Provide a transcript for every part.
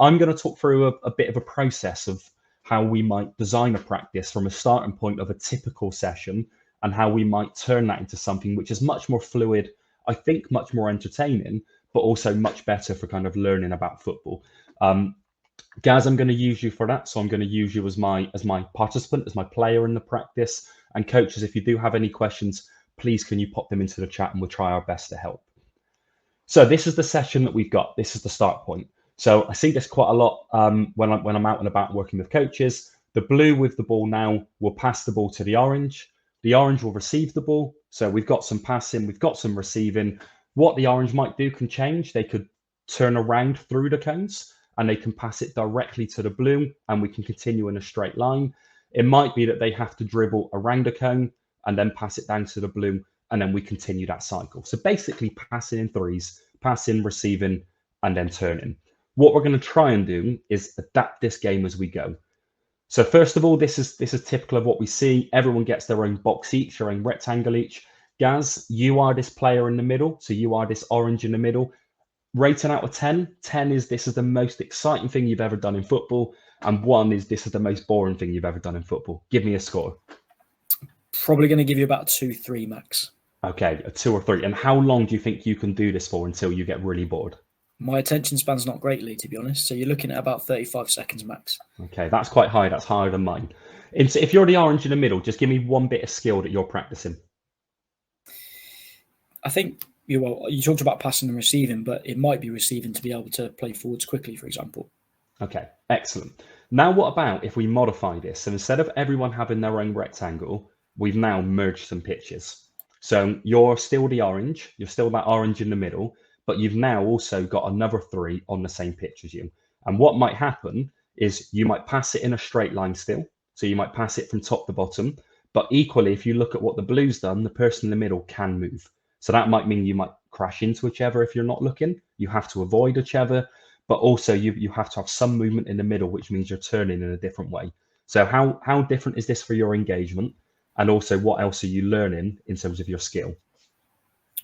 I'm going to talk through a bit of a process of how we might design a practice from a starting point of a typical session and how we might turn that into something which is much more fluid, I think much more entertaining, but also much better for kind of learning about football. Gaz, I'm going to use you for that. So I'm going to use you as my participant, as my player in the practice. And coaches, if you do have any questions, please can you pop them into the chat and we'll try our best to help. So this is the session that we've got. This is the start point. So I see this quite a lot when I'm out and about working with coaches. The blue with the ball now will pass the ball to the orange. The orange will receive the ball. So we've got some passing, we've got some receiving. What the orange might do can change. They could turn around through the cones and they can pass it directly to the blue and we can continue in a straight line. It might be that they have to dribble around a cone and then pass it down to the blue and then we continue that cycle. So basically passing in threes, passing, receiving, and then turning. What we're going to try and do is adapt this game as we go. So first of all, this is typical of what we see. Everyone gets their own box each, their own rectangle each. Gaz, you are this player in the middle. So you are this orange in the middle. Rating out of 10, 10 is this is the most exciting thing you've ever done in football. And 1 is this is the most boring thing you've ever done in football. Give me a score. Probably going to give you about 2-3 max. Okay, a 2 or 3. And how long do you think you can do this for until you get really bored? My attention span's not greatly, to be honest. So you're looking at about 35 seconds max. Okay, that's quite high. That's higher than mine. If you're the orange in the middle, just give me one bit of skill that you're practicing. I think you talked about passing and receiving, but it might be receiving to be able to play forwards quickly, for example. Okay, excellent. Now, what about if we modify this? So instead of everyone having their own rectangle, we've now merged some pitches. So you're still the orange, you're still that orange in the middle, but you've now also got another 3 on the same pitch as you. And what might happen is you might pass it in a straight line still. So you might pass it from top to bottom. But equally, if you look at what the blue's done, the person in the middle can move. So that might mean you might crash into whichever if you're not looking. You have to avoid whichever, but also you have to have some movement in the middle, which means you're turning in a different way. So how different is this for your engagement? And also, what else are you learning in terms of your skill?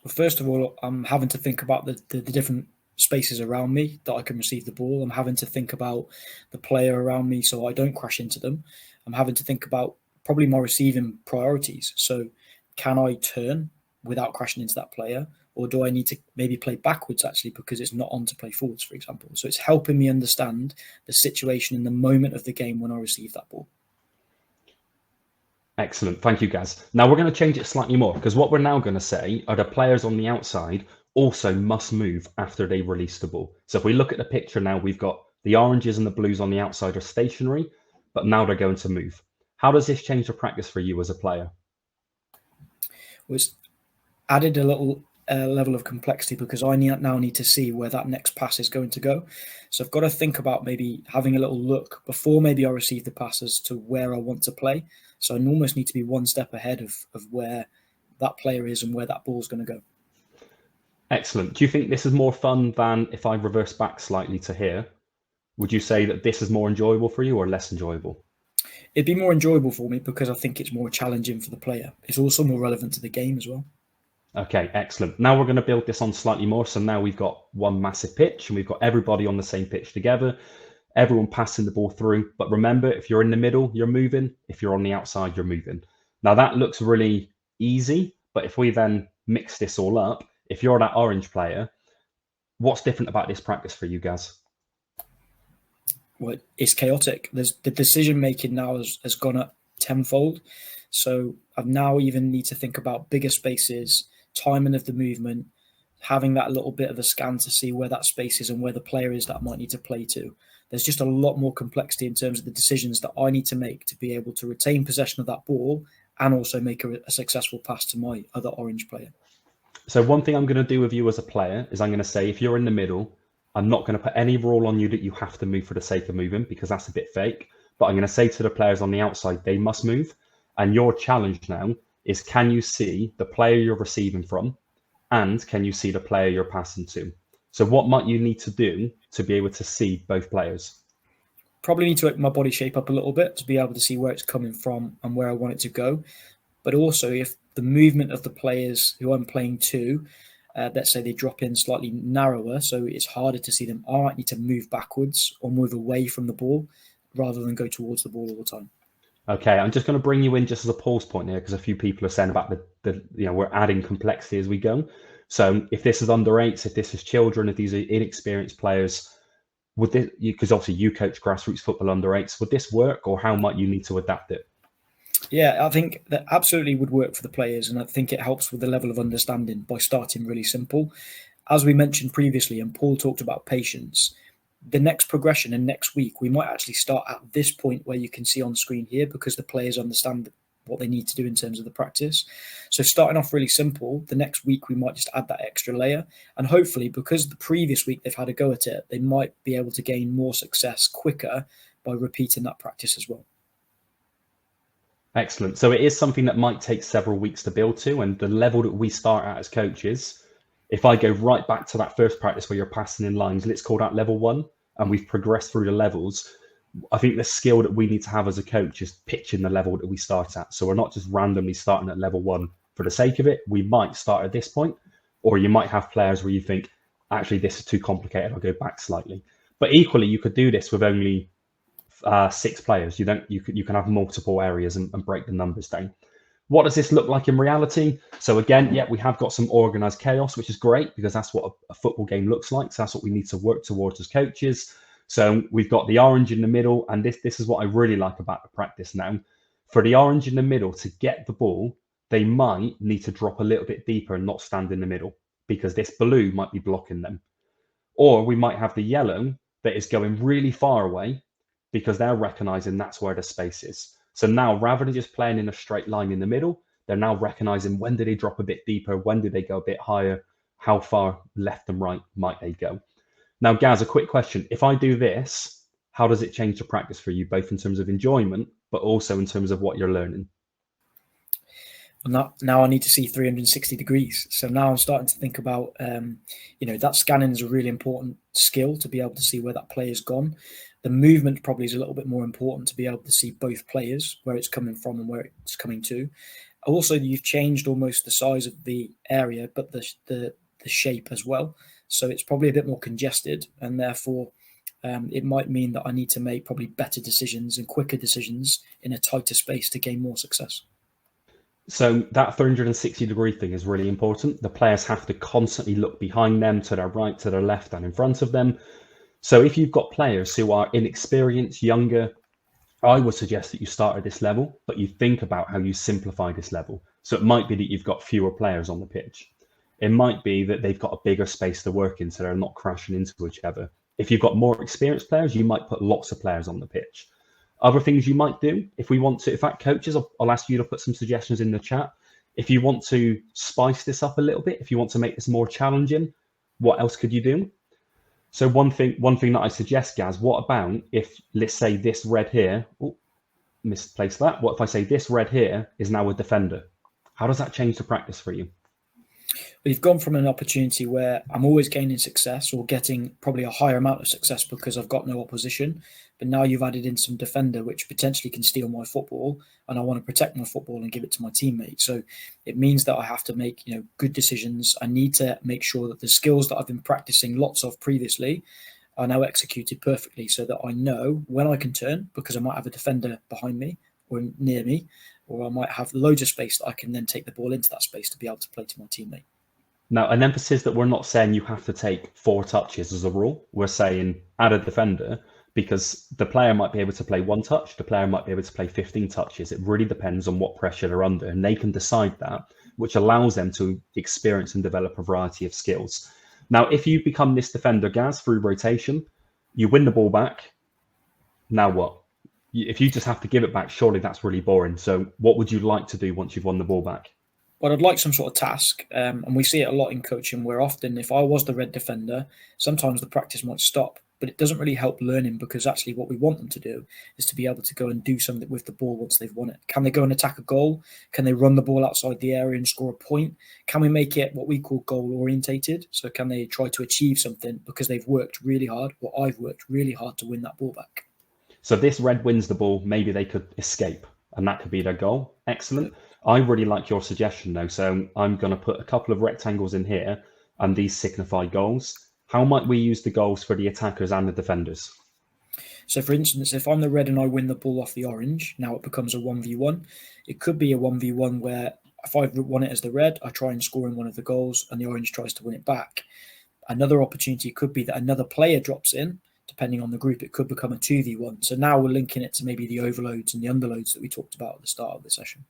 Well, first of all, I'm having to think about the different spaces around me that I can receive the ball. I'm having to think about the player around me so I don't crash into them. I'm having to think about probably my receiving priorities. So can I turn without crashing into that player? Or do I need to maybe play backwards actually because it's not on to play forwards, for example? So it's helping me understand the situation in the moment of the game when I receive that ball. Excellent. Thank you, Gaz. Now we're going to change it slightly more because what we're now going to say are the players on the outside also must move after they release the ball. So if we look at the picture now, we've got the oranges and the blues on the outside are stationary, but now they're going to move. How does this change the practice for you as a player? Well, it's added a little level of complexity because I now need to see where that next pass is going to go. So I've got to think about maybe having a little look before maybe I receive the passes to where I want to play. So I almost need to be one step ahead of where that player is and where that ball's going to go. Excellent. Do you think this is more fun than if I reverse back slightly to here? Would you say that this is more enjoyable for you or less enjoyable? It'd be more enjoyable for me because I think it's more challenging for the player. It's also more relevant to the game as well. Okay, excellent. Now we're going to build this on slightly more. So now we've got one massive pitch and we've got everybody on the same pitch together, everyone passing the ball through. But remember, if you're in the middle, you're moving. If you're on the outside, you're moving. Now that looks really easy, but if we then mix this all up, if you're that orange player, what's different about this practice for you, Gaz? Well, it's chaotic. The decision making now has gone up tenfold. So I now even need to think about bigger spaces, timing of the movement, having that little bit of a scan to see where that space is and where the player is that I might need to play to. There's just a lot more complexity in terms of the decisions that I need to make to be able to retain possession of that ball and also make a successful pass to my other orange player. So one thing I'm going to do with you as a player is I'm going to say, if you're in the middle, I'm not going to put any rule on you that you have to move for the sake of moving because that's a bit fake. But I'm going to say to the players on the outside, they must move. And your challenge now is, can you see the player you're receiving from and can you see the player you're passing to? So what might you need to do to be able to see both players? Probably need to open my body shape up a little bit to be able to see where it's coming from and where I want it to go. But also if the movement of the players who I'm playing to let's say they drop in slightly narrower, so it's harder to see them. I might need to move backwards or move away from the ball rather than go towards the ball all the time. Okay, I'm just going to bring you in just as a pause point here because a few people are saying about the we're adding complexity as we go. So if this is under eights, if this is children, if these are inexperienced players, would this, because obviously you coach grassroots football under eights, would this work, or how might you need to adapt it? Yeah, I think that absolutely would work for the players, and I think it helps with the level of understanding by starting really simple. As we mentioned previously, and Paul talked about patience, the next progression and next week, we might actually start at this point where you can see on screen here, because the players understand what they need to do in terms of the practice. So starting off really simple, the next week we might just add that extra layer, and hopefully, because the previous week they've had a go at it, they might be able to gain more success quicker by repeating that practice as well. Excellent. So it is something that might take several weeks to build to, and the level that we start at as coaches, if I go right back to that first practice where you're passing in lines, let's call that level 1, and we've progressed through the levels. I think the skill that we need to have as a coach is pitching the level that we start at. So we're not just randomly starting at level 1 for the sake of it. We might start at this point, or you might have players where you think, actually, this is too complicated, I'll go back slightly. But equally, you could do this with only 6 players. You can have multiple areas and break the numbers down. What does this look like in reality? So again, yeah, we have got some organized chaos, which is great because that's what a football game looks like. So that's what we need to work towards as coaches. So we've got the orange in the middle, and this is what I really like about the practice now. For the orange in the middle to get the ball, they might need to drop a little bit deeper and not stand in the middle because this blue might be blocking them. Or we might have the yellow that is going really far away because they're recognizing that's where the space is. So now, rather than just playing in a straight line in the middle, they're now recognizing when do they drop a bit deeper, when do they go a bit higher, how far left and right might they go. Now, Gaz, a quick question. If I do this, how does it change the practice for you, both in terms of enjoyment, but also in terms of what you're learning? Now I need to see 360 degrees. So now I'm starting to think about, that scanning is a really important skill to be able to see where that player's gone. The movement probably is a little bit more important to be able to see both players, where it's coming from and where it's coming to. Also, you've changed almost the size of the area, but the shape as well. So it's probably a bit more congested, and therefore it might mean that I need to make probably better decisions and quicker decisions in a tighter space to gain more success. So that 360-degree thing is really important. The players have to constantly look behind them, to their right, to their left, and in front of them. So if you've got players who are inexperienced, younger, I would suggest that you start at this level, but you think about how you simplify this level. So it might be that you've got fewer players on the pitch. It might be that they've got a bigger space to work in, so they're not crashing into each other. If you've got more experienced players, you might put lots of players on the pitch. Other things you might do, if we want to, in fact, coaches, I'll ask you to put some suggestions in the chat. If you want to spice this up a little bit, if you want to make this more challenging, what else could you do? So one thing that I suggest, Gaz, what about if, let's say this red here, misplaced that. What if I say this red here is now a defender? How does that change the practice for you? We've gone from an opportunity where I'm always gaining success or getting probably a higher amount of success because I've got no opposition. But now you've added in some defender, which potentially can steal my football, and I want to protect my football and give it to my teammate. So it means that I have to make, good decisions. I need to make sure that the skills that I've been practicing lots of previously are now executed perfectly, so that I know when I can turn, because I might have a defender behind me or near me, or I might have loads of space that I can then take the ball into that space to be able to play to my teammate. Now, an emphasis that we're not saying you have to take 4 touches as a rule. We're saying add a defender, because the player might be able to play 1 touch, the player might be able to play 15 touches. It really depends on what pressure they're under, and they can decide that, which allows them to experience and develop a variety of skills. Now, if you become this defender, Gaz, through rotation, you win the ball back. Now what? If you just have to give it back, surely that's really boring. So what would you like to do once you've won the ball back? Well, I'd like some sort of task, and we see it a lot in coaching, where often if I was the red defender, sometimes the practice might stop, but it doesn't really help learning, because actually what we want them to do is to be able to go and do something with the ball once they've won it. Can they go and attack a goal? Can they run the ball outside the area and score a point? Can we make it what we call goal orientated? So can they try to achieve something because they've worked really hard, or I've worked really hard to win that ball back? So if this red wins the ball, maybe they could escape, and that could be their goal. Excellent. I really like your suggestion though. So I'm going to put a couple of rectangles in here, and these signify goals. How might we use the goals for the attackers and the defenders? So, for instance, if I'm the red and I win the ball off the orange, now it becomes a 1v1. It could be a 1v1 where if I've won it as the red, I try and score in one of the goals and the orange tries to win it back. Another opportunity could be that another player drops in. Depending on the group, it could become a 2v1. So now we're linking it to maybe the overloads and the underloads that we talked about at the start of the session.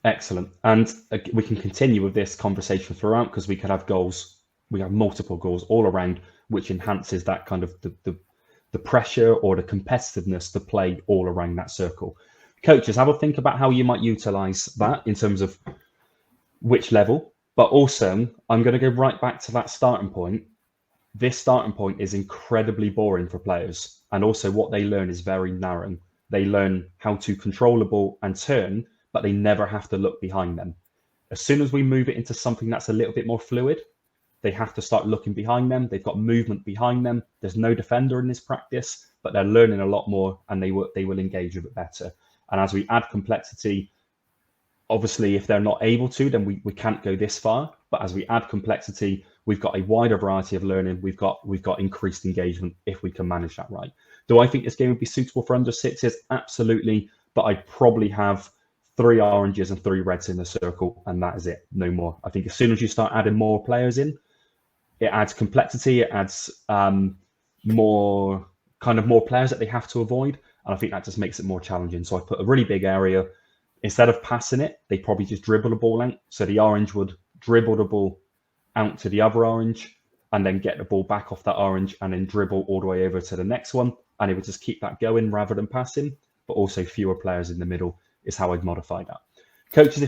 Excellent. And we can continue with this conversation throughout, because we could have goals. We have multiple goals all around, which enhances that kind of the pressure or the competitiveness to play all around that circle. Coaches, have a think about how you might utilize that in terms of which level. But also, I'm going to go right back to that starting point. This starting point is incredibly boring for players. And also what they learn is very narrow. They learn how to control the ball and turn, but they never have to look behind them. As soon as we move it into something that's a little bit more fluid, they have to start looking behind them. They've got movement behind them. There's no defender in this practice, but they're learning a lot more, and they will engage with it better. And as we add complexity, obviously, if they're not able to, then we can't go this far. But as we add complexity, we've got a wider variety of learning. We've got increased engagement if we can manage that right. Do I think this game would be suitable for under sixes? Absolutely. But I'd probably have 3 oranges and 3 reds in the circle, and that is it. No more. I think as soon as you start adding more players in, it adds complexity. It adds more players that they have to avoid. And I think that just makes it more challenging. So I put a really big area. Instead of passing it, they probably just dribble the ball out. So the orange would dribble the ball out to the other orange and then get the ball back off that orange and then dribble all the way over to the next one. And it would just keep that going rather than passing, but also fewer players in the middle is how I'd modify that. Coaches,